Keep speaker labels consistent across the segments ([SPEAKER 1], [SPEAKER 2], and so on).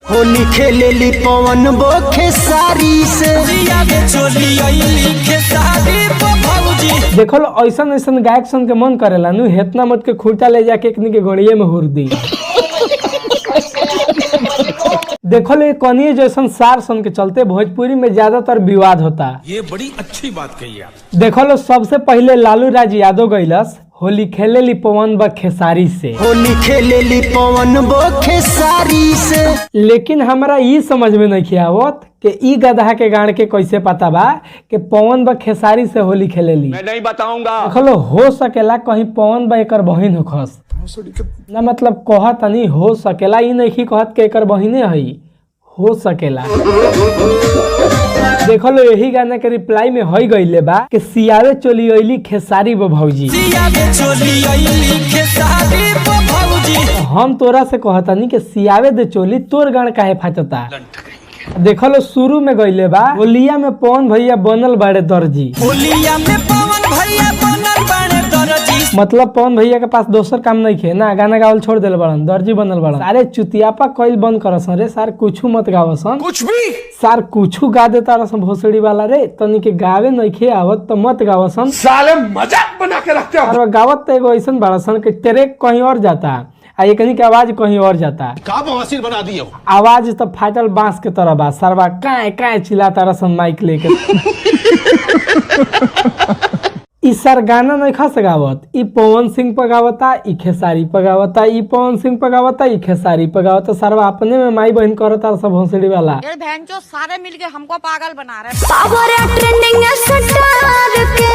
[SPEAKER 1] होली खेलेली पवन बो खेसारी से
[SPEAKER 2] देखो ऐसा ऐसा गायक सन के मन करेला नु हेतना मत के खूंटा ले जाके एकनी के गणिये में हुर दी। देखो ले कनिए जैसन सार सन के चलते भोजपुरी में ज्यादातर विवाद होता।
[SPEAKER 3] ये बड़ी अच्छी बात कही आप।
[SPEAKER 2] देखो लो सबसे पहले लालू राज यादव गइलस होली खेलेली पवन बा खेसारी से।
[SPEAKER 1] होली खेलेली पवन बो खेसारी से,
[SPEAKER 2] लेकिन हमरा ई समझ में नहीं आवत कि ई गधा के गाड़ के कैसे पता बा कि पवन बा खेसारी से होली खेलेली।
[SPEAKER 3] मैं नहीं बताऊंगा।
[SPEAKER 2] देखो हो सकेला कहीं पवन बा एकर बहिन होखस ना, मतलब कहत नहीं हो सकेला, ई नहीं कहत के एकर बहिने हई, हो सकेला। देखो लो यही गाना के रिप्लाई में हई गईले बा कि सियावे चोली अइली खेसारी बो भौजी। हम तोरा से कहतानी कि सियावे दे चोली तोर गान काहे फाटता। देखो लो शुरू में गईले बा होलिया में पवन भैया बनल बाड़े दर्जी।
[SPEAKER 1] होलिया में पवन भैया बनल बाड़े दर्जी,
[SPEAKER 2] मतलब पवन भैया के पास दोसर काम नहीं खे ना, गाना गावल छोड़ देल बड़न, दर्जी बनल बड़न। अरे चुतियापा कइल बंद करसन रे सार, कुछू मत गावसन,
[SPEAKER 3] कुछ भी
[SPEAKER 2] सार कुछू गा देता रसन भोसड़ी वाला रे, तनी के गावे नहीं खे आवत तो मत गावसन,
[SPEAKER 3] साले मजाक बना के रखते हो।
[SPEAKER 2] और गावत तो एगो ऐसन बड़सन के ट्रैक कहीं और जाता आ ये कहीं के आवाज कहीं और जाता।
[SPEAKER 3] का बवासीर बना दिए हो।
[SPEAKER 2] आवाज तो फाटल बांस के तरह बा, सरवा काए काए चिल्लाता रसन माइक लेके। ई सर गाना नहीं खस गावत, ई पवन सिंह पर गावता, ई खेसारी पर गावता, ई पवन सिंह पर गावता, ई खेसारी पर गावता, सरवा अपने में माई बहन करता सब भोसड़ी वाला।
[SPEAKER 4] ये बहन जो सारे मिलके हमको पागल बना रहे हैं। पावर ट्रेंडिंग स्टार के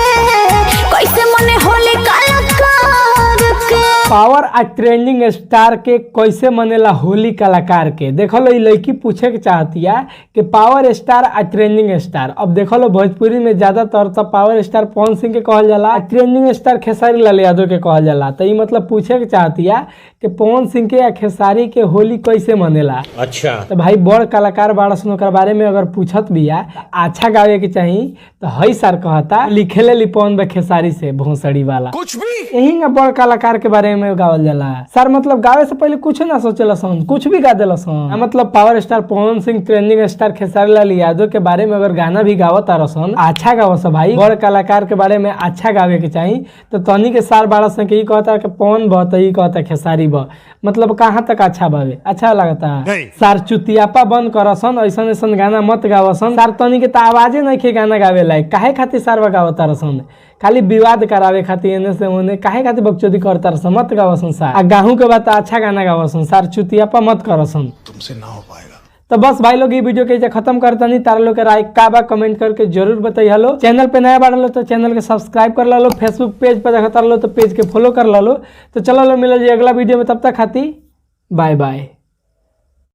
[SPEAKER 4] कैसे मने होली कलाकार के,
[SPEAKER 2] पावर आ ट्रेंडिंग स्टार के कैसे मनेला होली कलाकार के। देखो लो लड़की पूछे के चाहती है कि पावर स्टार आ ट्रेंडिंग स्टार। अब देखो लो भोजपुरी में ज्यादातर तो पावर स्टार पवन सिंह के कहल जाला, ट्रेंडिंग स्टार खेसारी लाल यादव के कहल जाला। तो ये मतलब पूछे के चाहती है कि पवन सिंह के या खेसारी के होली कैसे मनेला।
[SPEAKER 3] अच्छा
[SPEAKER 2] तो भाई बड़ कलाकार बाड़ा सन ओकर बारे में अगर पूछत भी है अच्छा गावे के चाहिए तो हई सर कहता लिखेले ली पवन बा खेसारी से भोसड़ी वाला,
[SPEAKER 3] कुछ भी
[SPEAKER 2] यही ना बड़ कलाकार के बारे में गावल जाला सर। मतलब गावे से पहले कुछ ना सोचेला सन, कुछ भी गा देला सन। मतलब power star Pawan Singh, trending star Khesari Lal Yadav के बारे में अगर गाना भी गावत आ सन, अच्छा गावस भाई, बड़ कलाकार के बारे में अच्छा गावे के चाहिए। तो तनी के सार बाड़ा सन के कहता कि पवन बा तो ई कहता खेसारी बा, मतलब कहाँ तक अच्छा बावे, अच्छा लगता सार। चुतियापा बंद करसन, ऐसा ऐसा गाना मत गावसन सार। तनी के तो आवाजे नहीं खे गाना गावे लायक, काहे खातिर सार गावत रसन, खाली विवाद करावे खातिर एने से ओने, काहे खातिर बकचोदी करता रसन, मत गावसन सार। आ गाहू के बात अच्छा गाना गावसन सार, चुतियापा मत करसन,
[SPEAKER 3] तुमसे ना हो पाएगा।
[SPEAKER 2] तो बस भाई लोग ये वीडियो के खत्म करता नहीं, तारा लोग के राय का बा कमेंट करके जरूर बताइए। लो चैनल पे नया बाढ़ लो तो चैनल के सब्सक्राइब कर लो, फेसबुक पेज पर देखता लो तो पेज के फॉलो कर लो। तो चलो लो मिलो जी अगला वीडियो में, तब तक खाती बाय बाय।